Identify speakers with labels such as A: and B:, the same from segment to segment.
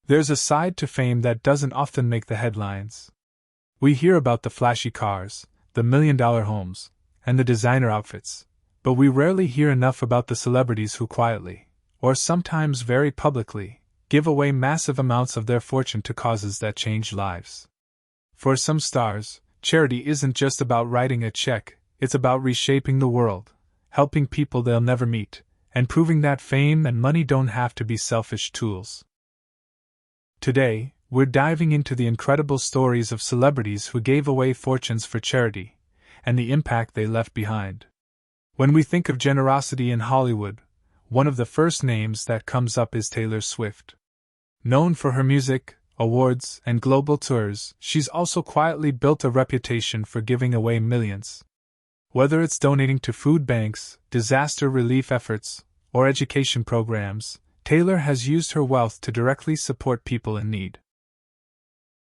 A: There's a side to fame that doesn't often make the headlines. We hear about the flashy cars, the million-dollar homes, and the designer outfits, but we rarely hear enough about the celebrities who quietly, or sometimes very publicly, give away massive amounts of their fortune to causes that change lives. For some stars, charity isn't just about writing a check, it's about reshaping the world, helping people they'll never meet, and proving that fame and money don't have to be selfish tools. Today, we're diving into the incredible stories of celebrities who gave away fortunes for charity, and the impact they left behind. When we think of generosity in Hollywood, one of the first names that comes up is Taylor Swift. Known for her music, awards, and global tours, she's also quietly built a reputation for giving away millions. Whether it's donating to food banks, disaster relief efforts, or education programs, Taylor has used her wealth to directly support people in need.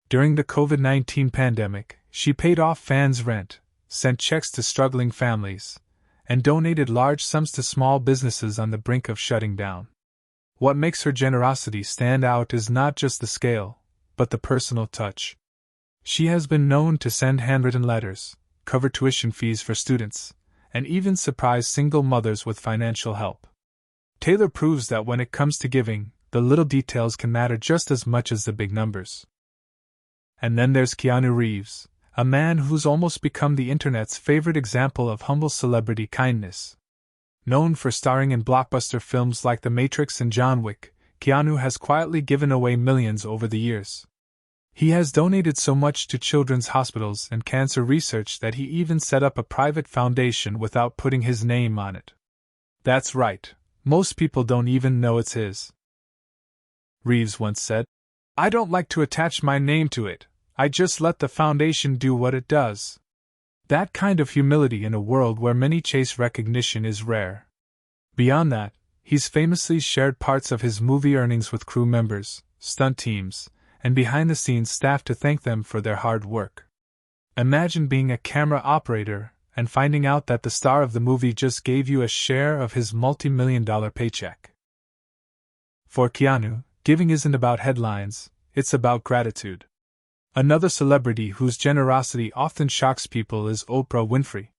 A: During the COVID-19 pandemic, she paid off fans' rent, sent checks to struggling families, and donated large sums to small businesses on the brink of shutting down. What makes her generosity stand out is not just the scale, but the personal touch. She has been known to send handwritten letters, cover tuition fees for students, and even surprise single mothers with financial help. Taylor proves that when it comes to giving, the little details can matter just as much as the big numbers. And then there's Keanu Reeves, a man who's almost become the internet's favorite example of humble celebrity kindness. Known for starring in blockbuster films like The Matrix and John Wick, Keanu has quietly given away millions over the years. He has donated so much to children's hospitals and cancer research that he even set up a private foundation without putting his name on it. That's right. Most people don't even know it's his. Reeves once said, "I don't like to attach my name to it, I just let the foundation do what it does." That kind of humility in a world where many chase recognition is rare. Beyond that, he's famously shared parts of his movie earnings with crew members, stunt teams, and behind-the-scenes staff to thank them for their hard work. Imagine being a camera operator and finding out that the star of the movie just gave you a share of his multi-million-dollar paycheck. For Keanu, giving isn't about headlines, it's about gratitude. Another celebrity whose generosity often shocks people is Oprah Winfrey.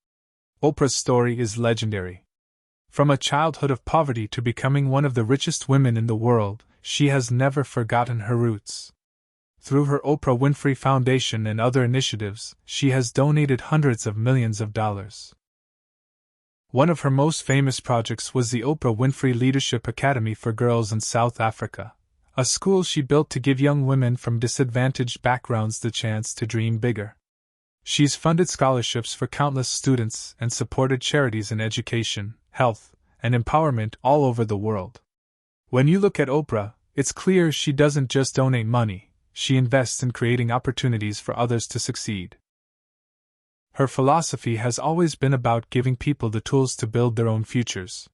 A: Oprah's story is legendary. From a childhood of poverty to becoming one of the richest women in the world, she has never forgotten her roots. Through her Oprah Winfrey Foundation and other initiatives, she has donated hundreds of millions of dollars. One of her most famous projects was the Oprah Winfrey Leadership Academy for Girls in South Africa, a school she built to give young women from disadvantaged backgrounds the chance to dream bigger. She's funded scholarships for countless students and supported charities in education, health, and empowerment all over the world. When you look at Oprah, it's clear she doesn't just donate money. She invests in creating opportunities for others to succeed. Her philosophy has always been about giving people the tools to build their own futures.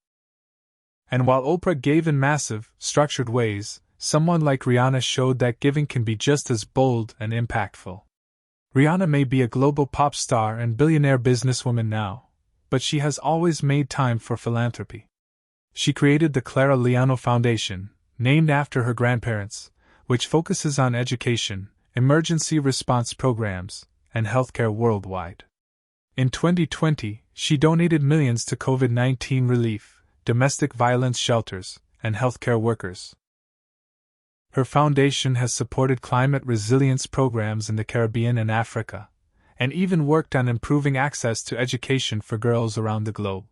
A: And while Oprah gave in massive, structured ways, someone like Rihanna showed that giving can be just as bold and impactful. Rihanna may be a global pop star and billionaire businesswoman now, but she has always made time for philanthropy. She created the Clara Liano Foundation, named after her grandparents, which focuses on education, emergency response programs, and healthcare worldwide. In 2020, she donated millions to COVID-19 relief, domestic violence shelters, and healthcare workers. Her foundation has supported climate resilience programs in the Caribbean and Africa, and even worked on improving access to education for girls around the globe.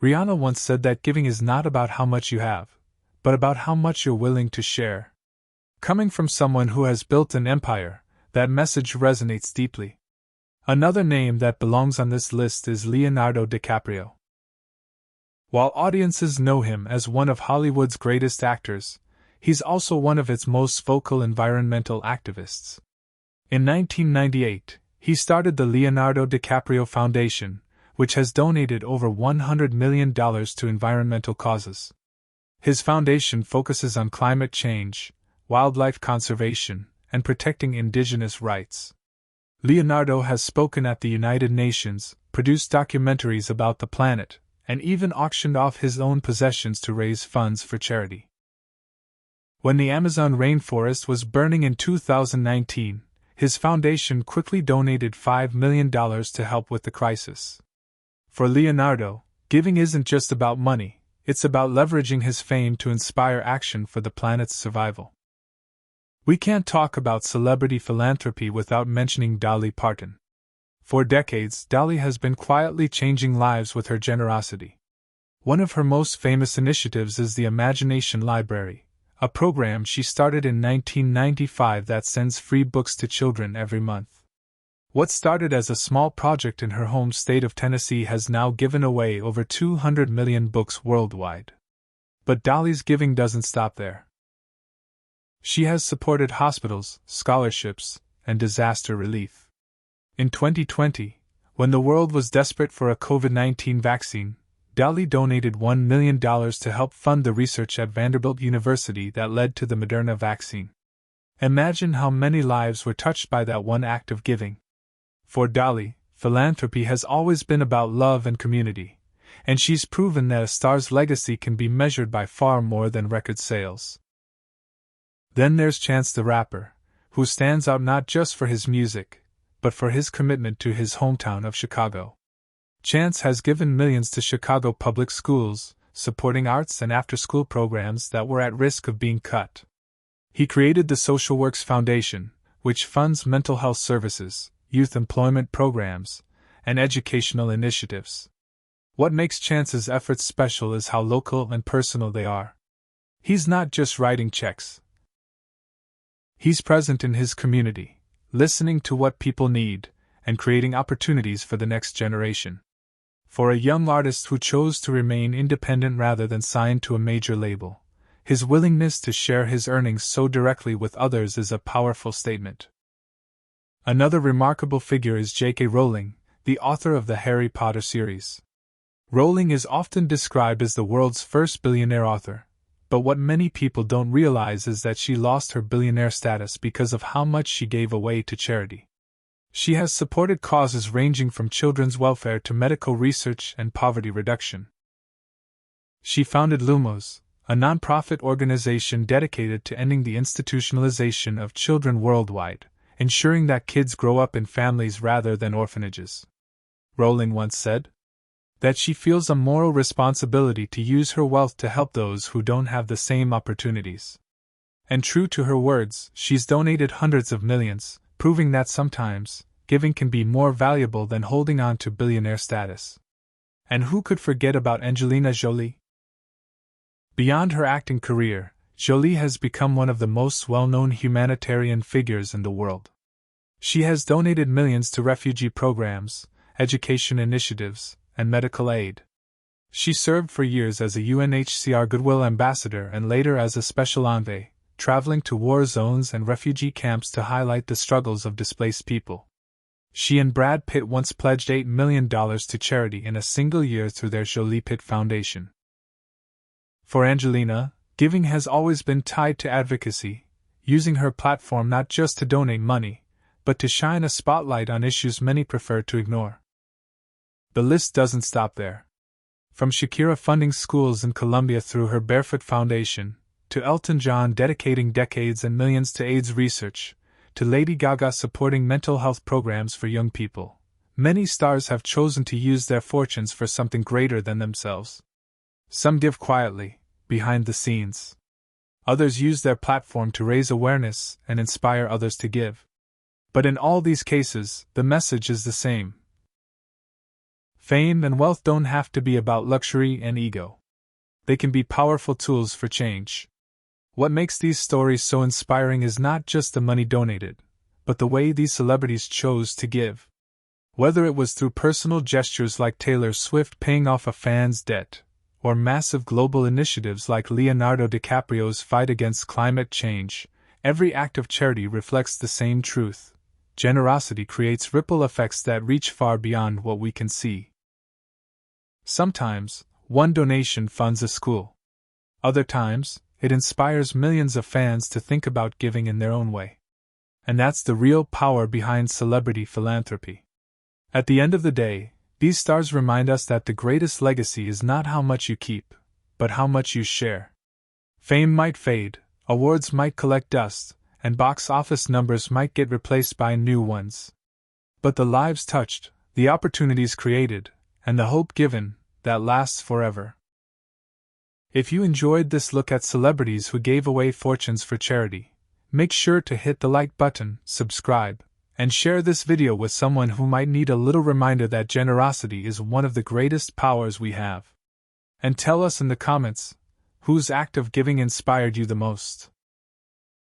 A: Rihanna once said that giving is not about how much you have, but about how much you're willing to share. Coming from someone who has built an empire, that message resonates deeply. Another name that belongs on this list is Leonardo DiCaprio. While audiences know him as one of Hollywood's greatest actors, he's also one of its most vocal environmental activists. In 1998, he started the Leonardo DiCaprio Foundation, which has donated over $100 million to environmental causes. His foundation focuses on climate change, wildlife conservation, and protecting indigenous rights. Leonardo has spoken at the United Nations, produced documentaries about the planet, and even auctioned off his own possessions to raise funds for charity. When the Amazon rainforest was burning in 2019, his foundation quickly donated $5 million to help with the crisis. For Leonardo, giving isn't just about money, it's about leveraging his fame to inspire action for the planet's survival. We can't talk about celebrity philanthropy without mentioning Dolly Parton. For decades, Dolly has been quietly changing lives with her generosity. One of her most famous initiatives is the Imagination Library, a program she started in 1995 that sends free books to children every month. What started as a small project in her home state of Tennessee has now given away over 200 million books worldwide. But Dolly's giving doesn't stop there. She has supported hospitals, scholarships, and disaster relief. In 2020, when the world was desperate for a COVID-19 vaccine, Dolly donated $1 million to help fund the research at Vanderbilt University that led to the Moderna vaccine. Imagine how many lives were touched by that one act of giving. For Dolly, philanthropy has always been about love and community, and she's proven that a star's legacy can be measured by far more than record sales. Then there's Chance the Rapper, who stands out not just for his music, but for his commitment to his hometown of Chicago. Chance has given millions to Chicago public schools, supporting arts and after-school programs that were at risk of being cut. He created the Social Works Foundation, which funds mental health services, youth employment programs, and educational initiatives. What makes Chance's efforts special is how local and personal they are. He's not just writing checks. He's present in his community, listening to what people need, and creating opportunities for the next generation. For a young artist who chose to remain independent rather than sign to a major label, his willingness to share his earnings so directly with others is a powerful statement. Another remarkable figure is J.K. Rowling, the author of the Harry Potter series. Rowling is often described as the world's first billionaire author, but what many people don't realize is that she lost her billionaire status because of how much she gave away to charity. She has supported causes ranging from children's welfare to medical research and poverty reduction. She founded Lumos, a nonprofit organization dedicated to ending the institutionalization of children worldwide, ensuring that kids grow up in families rather than orphanages. Rowling once said that she feels a moral responsibility to use her wealth to help those who don't have the same opportunities. And true to her words, she's donated hundreds of millions, proving that sometimes, giving can be more valuable than holding on to billionaire status. And who could forget about Angelina Jolie? Beyond her acting career, Jolie has become one of the most well-known humanitarian figures in the world. She has donated millions to refugee programs, education initiatives, and medical aid. She served for years as a UNHCR Goodwill Ambassador and later as a special envoy, traveling to war zones and refugee camps to highlight the struggles of displaced people. She and Brad Pitt once pledged $8 million to charity in a single year through their Jolie Pitt Foundation. For Angelina, giving has always been tied to advocacy, using her platform not just to donate money, but to shine a spotlight on issues many prefer to ignore. The list doesn't stop there. From Shakira funding schools in Colombia through her Barefoot Foundation, to Elton John dedicating decades and millions to AIDS research, to Lady Gaga supporting mental health programs for young people, many stars have chosen to use their fortunes for something greater than themselves. Some give quietly, behind the scenes. Others use their platform to raise awareness and inspire others to give. But in all these cases, the message is the same. Fame and wealth don't have to be about luxury and ego. They can be powerful tools for change. What makes these stories so inspiring is not just the money donated, but the way these celebrities chose to give. Whether it was through personal gestures like Taylor Swift paying off a fan's debt, or massive global initiatives like Leonardo DiCaprio's fight against climate change, every act of charity reflects the same truth. Generosity creates ripple effects that reach far beyond what we can see. Sometimes, one donation funds a school. Other times, it inspires millions of fans to think about giving in their own way. And that's the real power behind celebrity philanthropy. At the end of the day, these stars remind us that the greatest legacy is not how much you keep, but how much you share. Fame might fade, awards might collect dust, and box office numbers might get replaced by new ones. But the lives touched, the opportunities created, and the hope given, that lasts forever. If you enjoyed this look at celebrities who gave away fortunes for charity, make sure to hit the like button, subscribe, and share this video with someone who might need a little reminder that generosity is one of the greatest powers we have. And tell us in the comments, whose act of giving inspired you the most?